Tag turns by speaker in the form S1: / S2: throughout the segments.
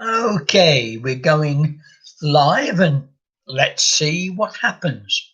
S1: Okay, we're going live and let's see what happens.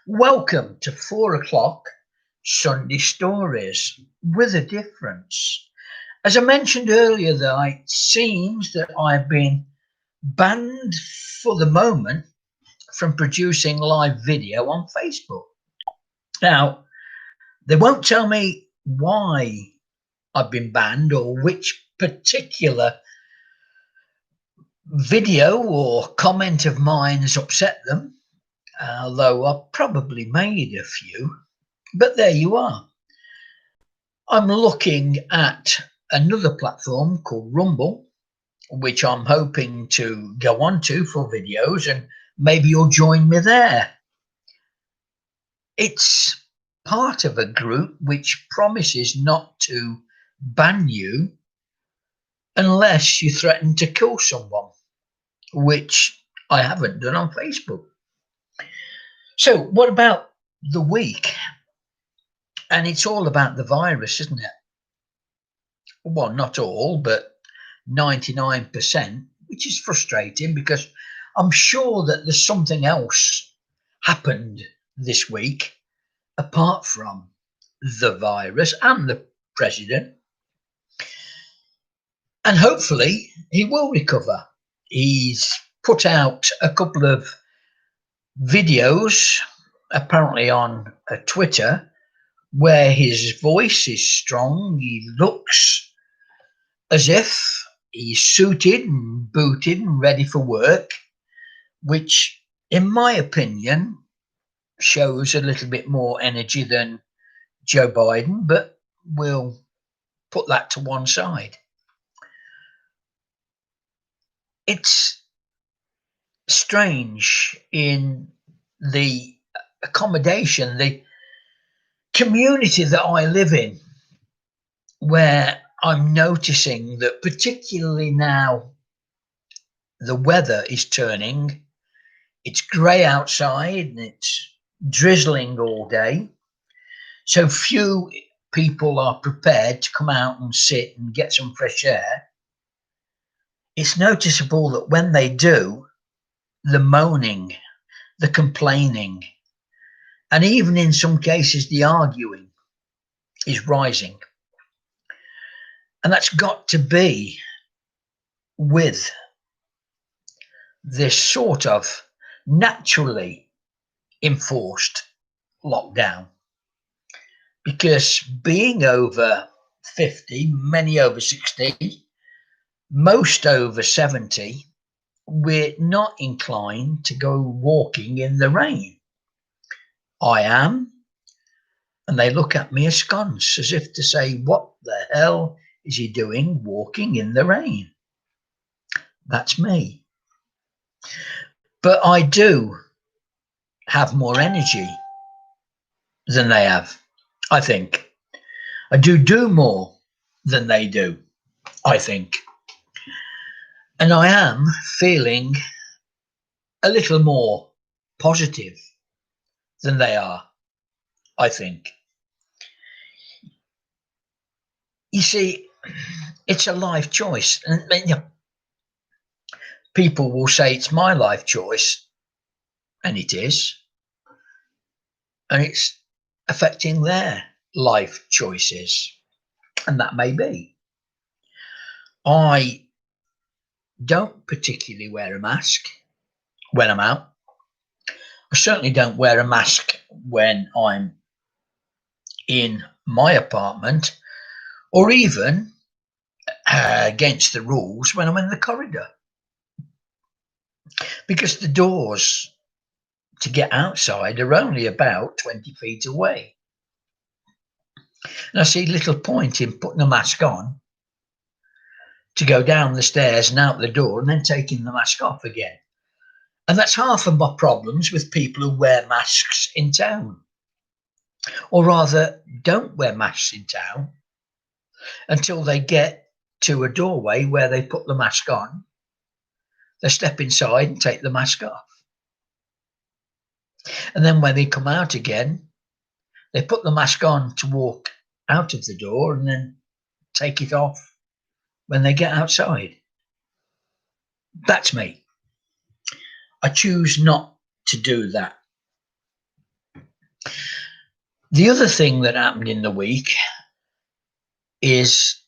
S1: Welcome to 4 o'clock Sunday Stories with a difference. As I mentioned earlier, though, it seems that I've been banned for the moment from producing live video on Facebook. Now, they won't tell me why I've been banned or which particular video or comment of mine has upset them, although I've probably made a few. But there you are. I'm looking at another platform called Rumble, which I'm hoping to go onto for videos, and maybe you'll join me there. It's part of a group which promises not to ban you unless you threaten to kill someone, which I haven't done on Facebook. So, what about the week? And it's all about the virus, isn't it? Well, not all, but 99%, which is frustrating because I'm sure that there's something else happened this week apart from the virus and the president. And hopefully he will recover. He's put out a couple of videos, apparently on Twitter, where his voice is strong. He looks as if he's suited and booted and ready for work, which, in my opinion, shows a little bit more energy than Joe Biden, but we'll put that to one side. It's strange in the accommodation, the community that I live in, where I'm noticing that particularly now the weather is turning. It's grey outside and it's drizzling all day. So few people are prepared to come out and sit and get some fresh air. It's noticeable that when they do, the moaning, the complaining, and even in some cases the arguing is rising. And that's got to be with this sort of naturally enforced lockdown. Because being over 50, many over 60, most over 70, we're not inclined to go walking in the rain. I am, and they look at me askance as if to say, what the hell is he doing walking in the rain? That's me. But I do have more energy than they have, I think. I do more than they do, I think. And I am feeling a little more positive than they are, I think. You see, it's a life choice. And you know, people will say it's my life choice, and it is. And it's affecting their life choices. And that may be. I don't particularly wear a mask when I'm out. I certainly don't wear a mask when I'm in my apartment or even against the rules when I'm in the corridor. Because the doors to get outside are only about 20 feet away. And I see little point in putting a mask on to go down the stairs and out the door and then taking the mask off again. And that's half of my problems with people who wear masks in town. Or rather, don't wear masks in town until they get to a doorway where they put the mask on. They step inside and take the mask off. And then when they come out again, they put the mask on to walk out of the door and then take it off when they get outside. That's me. I choose not to do that. The other thing that happened in the week is,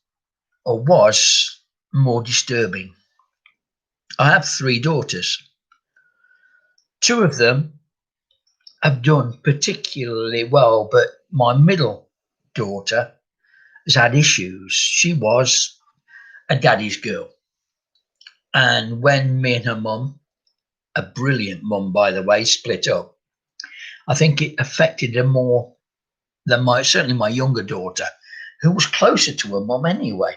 S1: or was, more disturbing. I have 3 daughters. 2 of them have done particularly well, but my middle daughter has had issues. She was a daddy's girl. And when me and her mum, a brilliant mum, by the way, split up, I think it affected her more than certainly my younger daughter, who was closer to her mum anyway.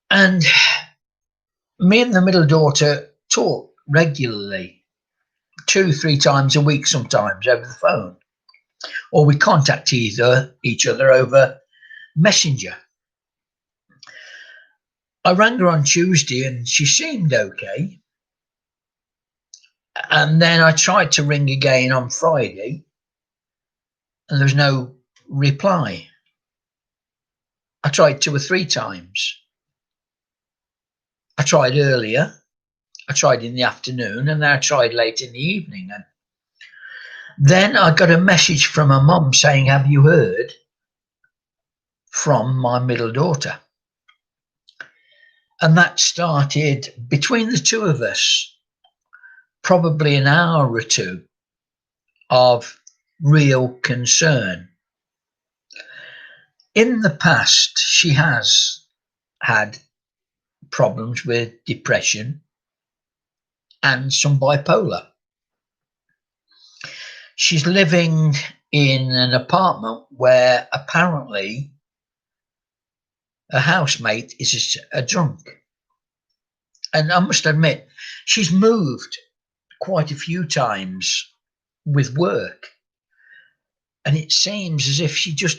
S1: And me and the middle daughter talk regularly, 2-3 times a week sometimes over the phone, or we contact each other over Messenger. I rang her on Tuesday and she seemed okay. And then I tried to ring again on Friday and there was no reply. I tried 2 or 3 times. I tried earlier, I tried in the afternoon, and then I tried late in the evening. And then I got a message from her mum saying, "Have you heard from my middle daughter?" And that started between the 2 of us, probably an hour or 2 of real concern. In the past, she has had problems with depression and some bipolar. She's living in an apartment where apparently a housemate is a drunk. And I must admit, she's moved quite a few times with work. And it seems as if she just,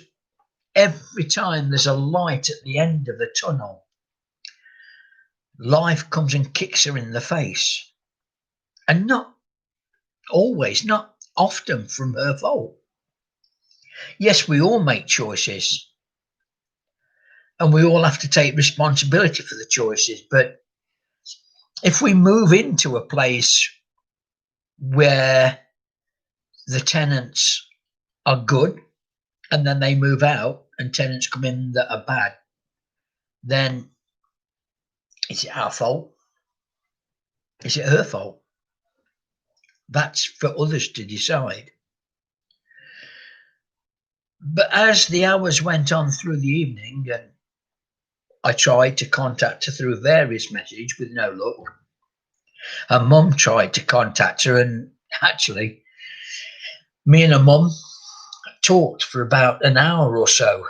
S1: every time there's a light at the end of the tunnel, life comes and kicks her in the face. And not always, not often from her fault. Yes, we all make choices. And we all have to take responsibility for the choices. But if we move into a place where the tenants are good and then they move out and tenants come in that are bad, then is it our fault? Is it her fault? That's for others to decide. But as the hours went on through the evening, and I tried to contact her through various messages with no luck. Her mum tried to contact her, and actually, me and her mum talked for about an hour or so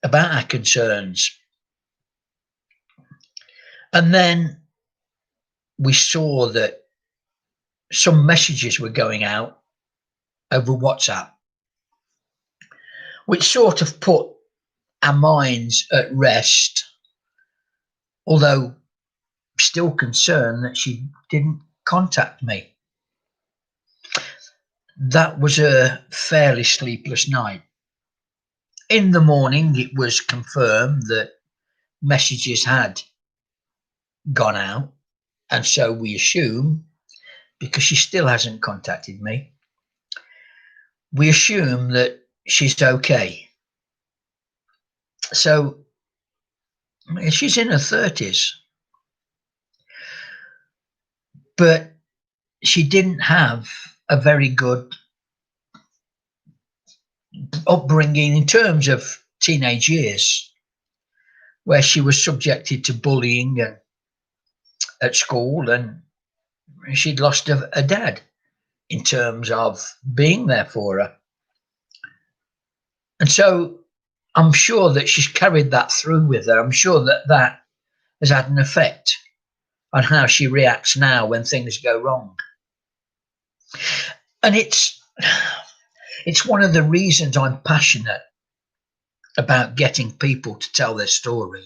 S1: about our concerns. And then we saw that some messages were going out over WhatsApp, which sort of put our minds at rest, although still concerned that she didn't contact me. That was a fairly sleepless night. In the morning, it was confirmed that messages had gone out, and so we assume, because she still hasn't contacted me, we assume that she's okay. So she's in her 30s, but she didn't have a very good upbringing in terms of teenage years, where she was subjected to bullying at school, and she'd lost a dad in terms of being there for her. And so I'm sure that she's carried that through with her. I'm sure that that has had an effect on how she reacts now when things go wrong. And it's one of the reasons I'm passionate about getting people to tell their story.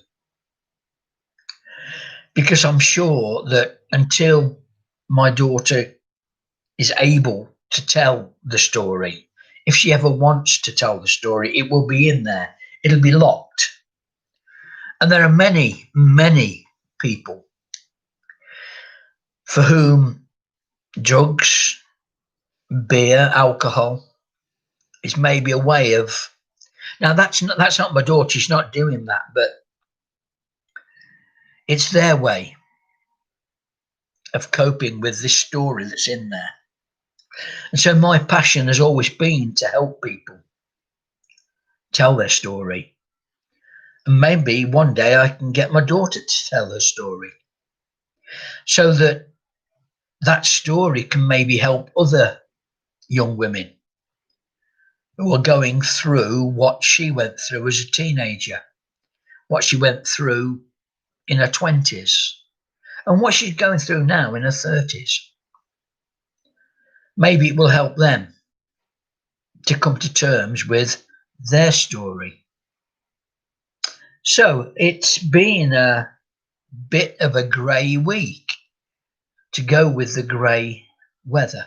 S1: Because I'm sure that until my daughter is able to tell the story, if she ever wants to tell the story, it will be in there. It'll be locked. And there are many, many people for whom drugs, beer, alcohol is maybe a way of. Now that's not my daughter. She's not doing that, but it's their way of coping with this story that's in there. And so my passion has always been to help people tell their story. And maybe one day I can get my daughter to tell her story, so that that story can maybe help other young women who are going through what she went through as a teenager, what she went through in her 20s, and what she's going through now in her 30s. Maybe it will help them to come to terms with their story. So it's been a bit of a grey week, to go with the grey weather.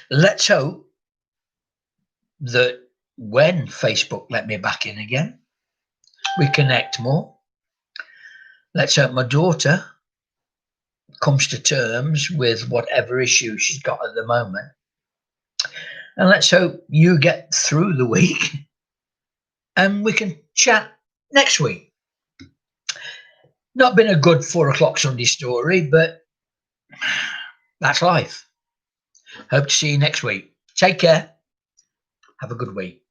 S1: Let's hope that when Facebook let me back in again, we connect more. Let's hope my daughter comes to terms with whatever issue she's got at the moment. And let's hope you get through the week and we can chat next week. Not been a good 4 o'clock Sunday story, but that's life. Hope to see you next week. Take care. Have a good week.